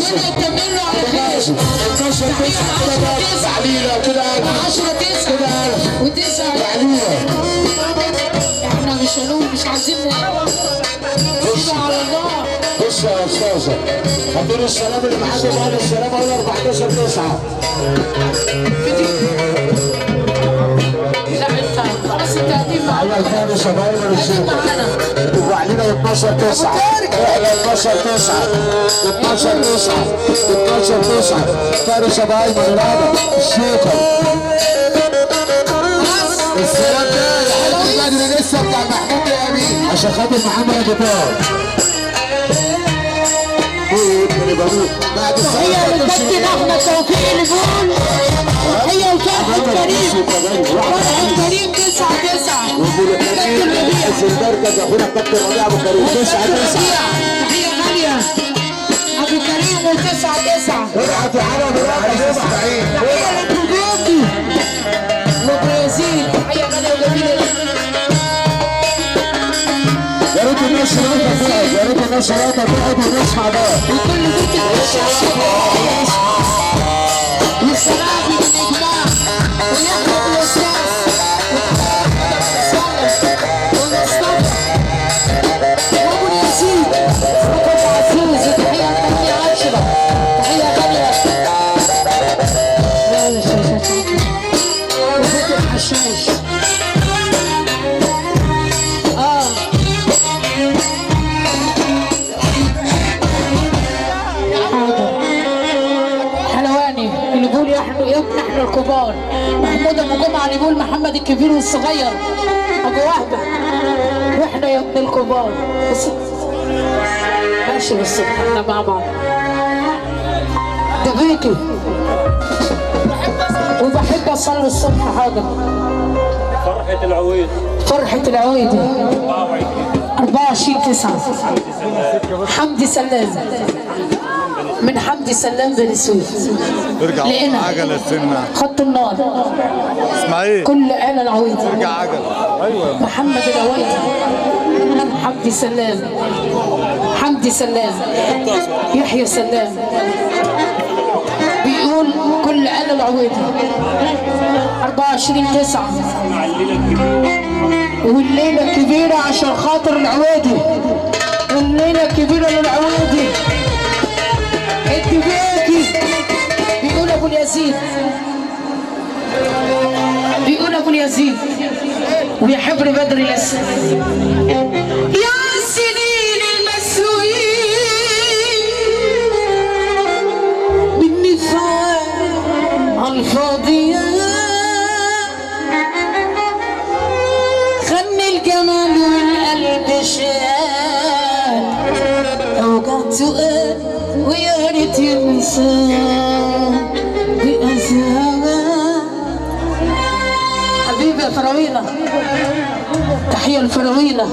يكملوا على خير. 12 9 تعليله كده 10 9 و9 احنا مش هنقول مش عايزين نسيبها على الله. بص يا استاذه هديله السلام اللي معاك بعد السلام اقول 14 9 لا انت خلاص انت هتيجي معانا. ايوه الفارس شباب الشيخ وعلينا 12 9 احنا 12 9 12 9 12 9 فارس شباب الرابع الشيخ السلام ده الحلقه بدري لسه بتاع محمود يا امين عشان خاطر محمد ابو طاهر بعد هي الكابتن احمد توفيق اللي بيقول هي الفرح الكريم الفرح الكريم 9 9 كابتن ربيع المركز اخونا الكابتن ربيع ابو كريم 9 9 تحيه غاليه ابو كريم و9 9 ارعى تعالى بالراحه اسماعيل تحيه للبروجي وبرازيل تحيه غاليه وجميله. يا ريت الناس شباب تقعد يا ريت الناس شباب تقعد ونسمع ده وكل بنت تخش على والسلام للاجماع ويحمد الاستاذ ومصطفى وابو يزيد وابو عزوز تحيه غاليه 10 تحيه غاليه لا لا شاشات وبيت الحشاش نحن الكبار. محمود ابو جمعه اللي يقول محمد الكبير والصغير ابو وهبه واحنا يا ابن الكبار ماشي بالصبح احنا مع بعض. ده بيتي وبحب اصلي الصبح. حاضر. فرحة العويد. فرحة العويد 24 9 حمدي سلام من حمدي سلام بن سويف. ارجع عجله السنه خط النار اسماعيل كل آلة العويد ارجع عجله. ايوه محمد العويد حمدي سلام حمدي سلام يحيى سلام بيقول كل آلة العويد 24 9 والليلة كبيرة عشان خاطر العويدي والليلة كبيرة للعويدي الدبيكي بيقول ابو اليزيد بيقول ابو اليزيد ويا حبر بدر لسه يا سنين المسلوين بالنفاق الفاضية خلي الجمال والقلب شال اوجعت سؤال ويا ريت ينسى بأزهار حبيبي يا فراويلة. تحية الفراويلة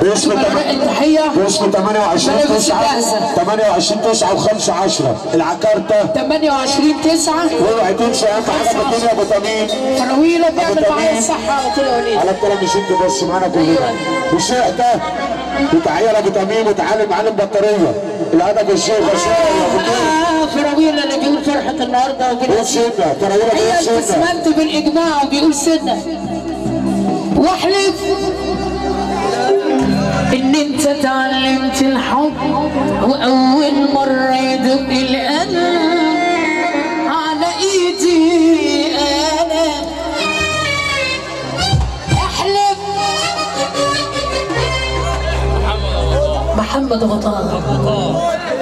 باسم التحية باسم 28 9 28 9 و5 10 العكارتة 28 9 اوعي تنسى اهم حاجه الدنيا ابو تميم فراويلة بيعمل معايا الصحة على طول يا وليد. على الكلام مش انت بس معانا كلنا والشيخ ده وتحيه لابو تميم وتعالى معلم بطاريه الادب الشيخ فراويلة اللي بيقول فرحة النهارده بيقول سنه فراويلة هي بيقول سنه الاسمنت بالاجماع وبيقول سنه واحلف ان انت اتعلمت الحب واول مره يدق القلب على ايدي انا احلف محمد ابو طه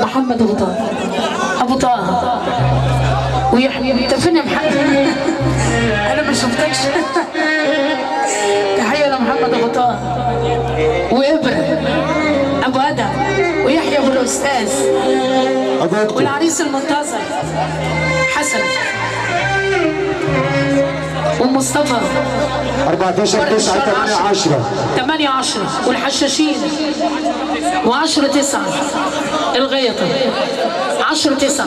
محمد ابو طه ابو طه ويحيى انت فين يا محمد؟ انا ما شفتكش. تحيه لمحمد ابو طه وابره ابو ادم ويحيى ابو الاستاذ والعريس المنتظر حسن ومصطفى 14 9 8 10 8 10 والحشاشين و10 9 الغيطه 10 9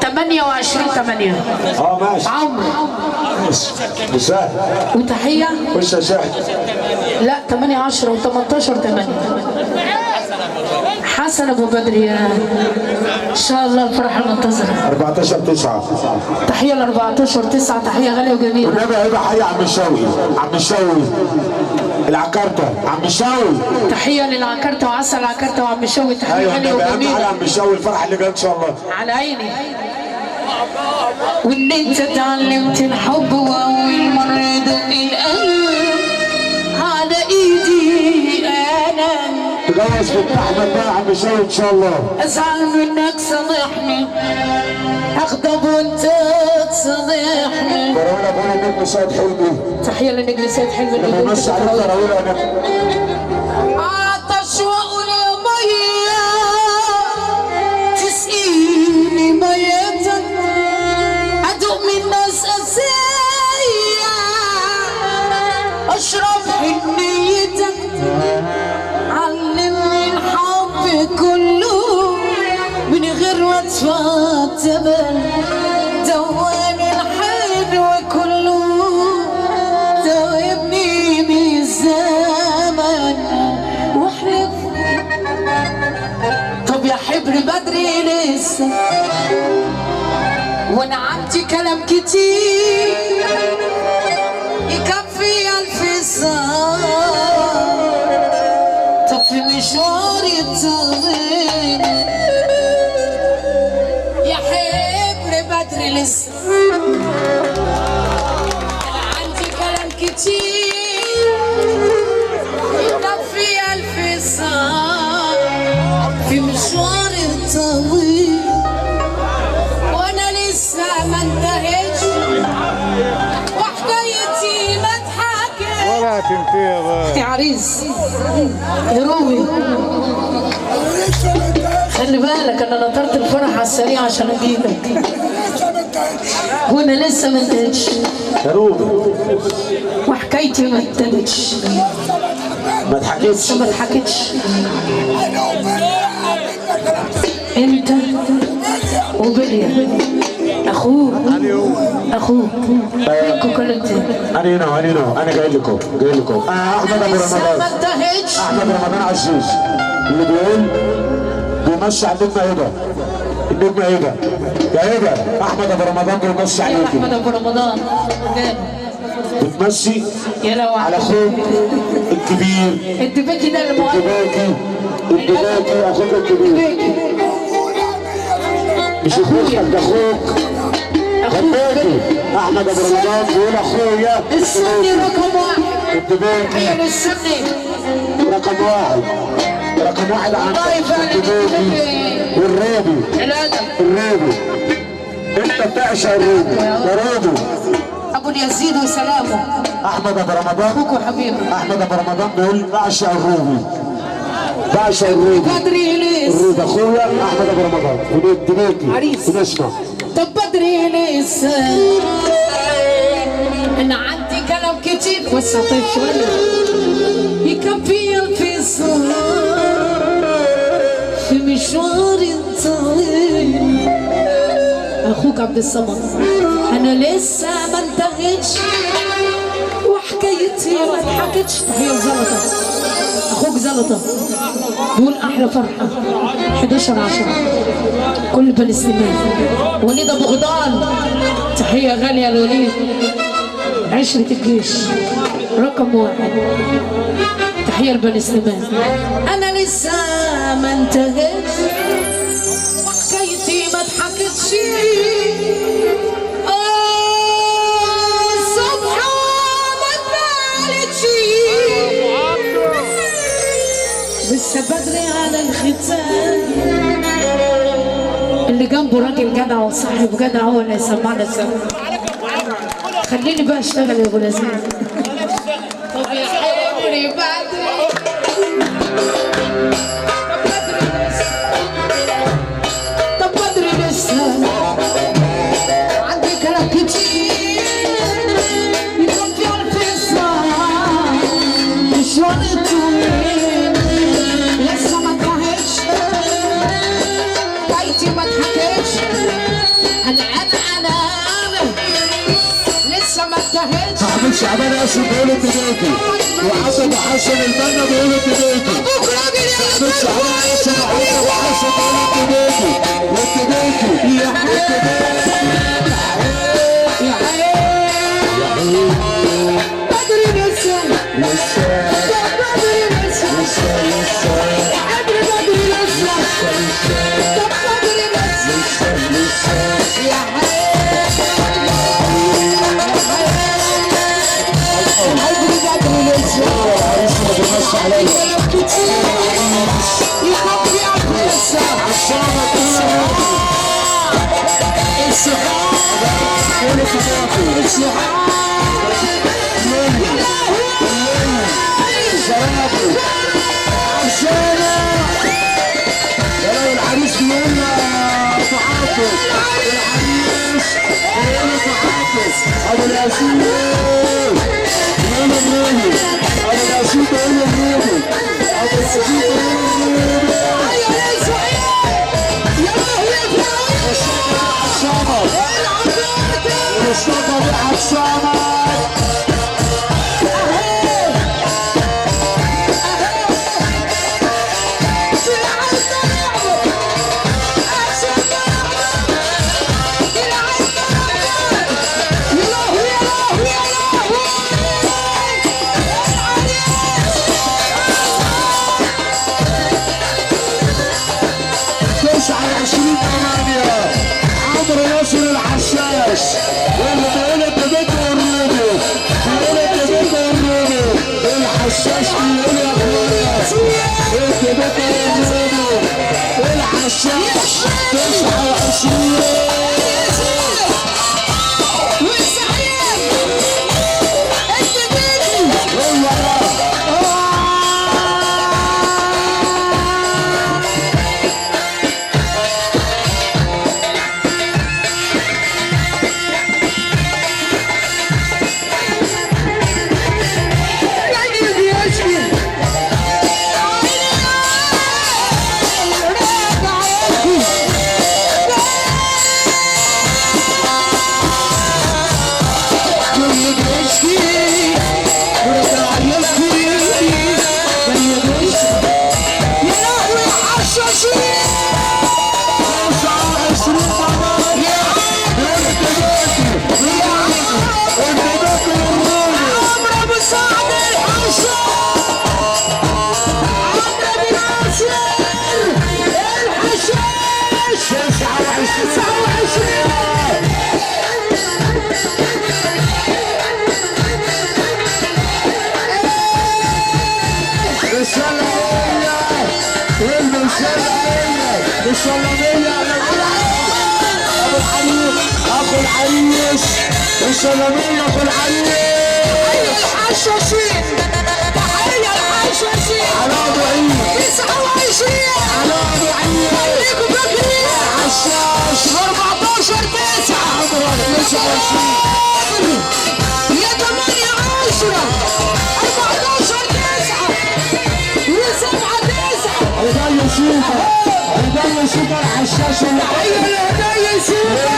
28 8 ماشي عمرو مساء وتحيه وش يا شاهد لا 8 10 و18 8 حسن ابو بدري ان شاء الله الفرحه المنتظره 14/9 تحيه ل 14/9 تحيه غاليه وجميله والنبي هيبقى حي عم الشاوي عم الشاوي العكارته عم الشاوي تحيه للعكرته وعسل العكرته وعم الشاوي تحيه ايوه غاليه النبي اهم حاجه وجميله عم الشاوي الفرحه اللي جايه ان شاء الله على عيني وان انت اتعلمت الحب واول مره دق القلب على ايدي انا تجوز بنت احمد بقى عم الشاوي ان شاء الله ازعل منك صالحني اغضب وانت تصالحني كورونا بقول النجم سيد حلمي تحيه للنجم سيد حلمي لما يمشي عليك تراويح يا نجم عطش واقول يا ميه تسقيني ميتك ادوق من ناس اسيه اشرب حنيتك علمني الحب كله من غير ما ادفع ثمن دواني الحلو كله دوبني بالزمن واحلف طب يا حبر بدري لسه وانا عندي كلام كتير يكفي 1000 ساعة طب في مشواري الطويل يا حبر بدري لسه انا عندي كلام كتير يكفي 1000 ساعة في مشواري الطويل وانا لسه ما انتهتش وحكايتي ما اتحكت ولا تنتهي بقى. يا عريس يا روبي خلي بالك انا نطرت الفرح على السريع عشان اجيلك وانا لسه ما انتهتش يا روبي وحكايتي ما انتهتش ما اتحكيتش لسه ما اتحكتش انت وبليا اخوك فينكم كلمتين انا جاي لكم احمد ابو لسه رمضان ما انتهتش احمد رمضان عزيز اللي بيقول بيمشي على النجمه هبه يا هبه احمد ابو رمضان بيمشي يا عليكي احمد ابو رمضان بتمشي يا لو على اخوك الكبير الدباكي ده اللي مؤدب الدباكي اخوك الكبير مش اخوك ده اخوك الدباكي احمد ابو رمضان بيقول اخويا السني رقم 1 الدباكي هي السني رقم واحد عندك الله يبارك الدباكي والرابي الادب انت بتعشق الرابي يا رابي ابو اليزيد وسلامه احمد ابو رمضان اخوك وحبيبي احمد ابو رمضان بيقول بعشق الرابي بدري ليس الرابي اخويا احمد ابو رمضان ودي عريس. ونسمع طب بدري لسه انا عندي كلام كتير وسع طيب شويه يكفي 1000 ساعة في مشواري الطويل اخوك عبد الصمد انا لسه ما انتهتش وحكايتي ما اتحكتش تحيه زلطه اخوك زلطه بيقول احلى فرحه 11/10 كل فلسطيني وليد ابو غضان تحيه غاليه لوليد عشرة الجيش رقم 1 تحيه لبني سليمان انا لسه ما انتهتش وحكايتي ما اتحكتش الصبح ما اتبالتش لسه بدري على الختام اللي جنبه راجل جدع وصاحب جدع هو اللي هيسمعنا السوا خليني بقى اشتغل يا ابو لذيذ طب يا حبيبي بدري طب بدري لسه عندي كلام كتير يكفي 1000 ساعة مشوار طويل لسه ما انتهتش حكايتي ما اتحكتش انا لسه ما انتهتش شعبان قاسم بيقول الدبيكي وعبد حسن البنا بيقول الدبيكي سعد شعبان قاسم وعبد حسن بيقول الدبيكي والدبيكي يا بدري لسه العريس بيقول تعاطف العريس بيقول تعاطف ابو الياسين بيقول النبي ابو الياسين بيقول النبي ابو الياسين بيقول النبي مصطفى عصامة واللي بيقول الدبيك والروبي بيقول الدبيك والروبي الحشاش بيقول يا اخويا الدبيك والروبي الحشاش 29 ابو العريس السلامية ابو العريس تحية الحشاشين تحية الحشاشين على ابو عيد 29 على ابو عيد خليكم فاكرين حشاش 14 9 عمرك 29 يا 8 10 14 9 يا 7 9 هدايا شوفه هدايا شوفه الحشاش اللي هدايا شوفه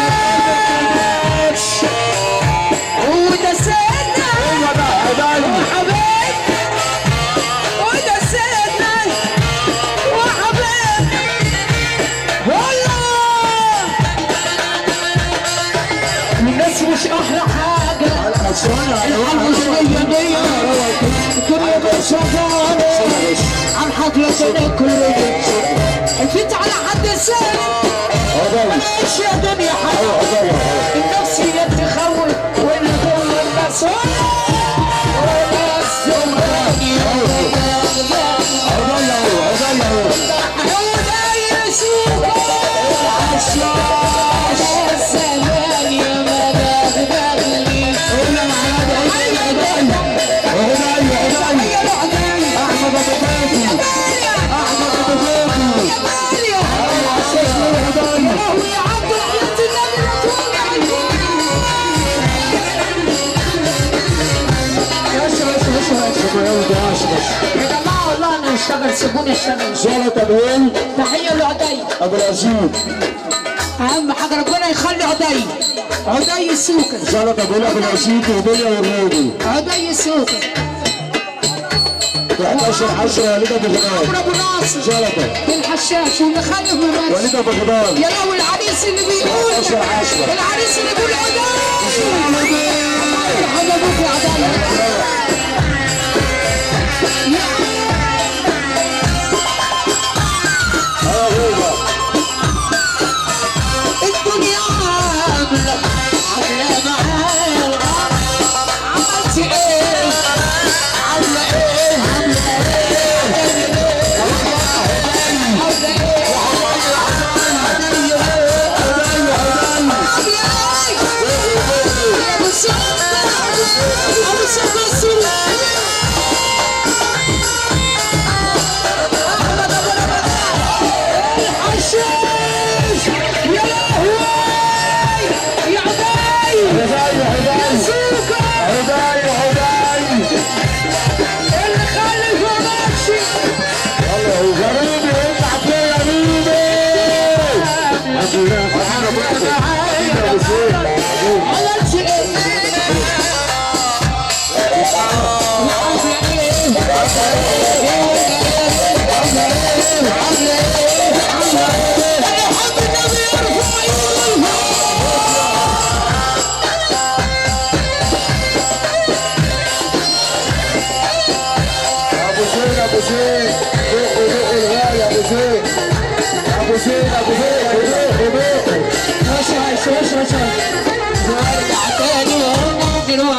وده سيدنا هو ده هدايا حبيب وده سيدنا وحبيب والله الناس مش احلى حاجه الحمد الدنيا بشغاله عن حفله كل فيت على حد السنة ماشي يا دنيا حاجة النفسية تخوف واللي كل الناس يا جماعه والله انا هشتغل سيبوني اشتغل. زلطه بيقول تحيه لعدي ابو العزيز اهم حاجه ربنا يخلي عدي السوكه زلطه بيقول لك العسيك ودنيا والراجل عدي السوكه 11/10 وليده بغداد عمرو ابو ناصر زلطه الحشاش والمخلف والمدرس وليده بغداد يا لو العريس اللي بيقول 11/10 العريس اللي بيقول عدي حاجه ابوك يا الدنيا عامله معايا عملت ايه عامله ايه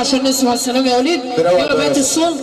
عشان نسمع السلام يا وليد. يلا بقيت الصوت.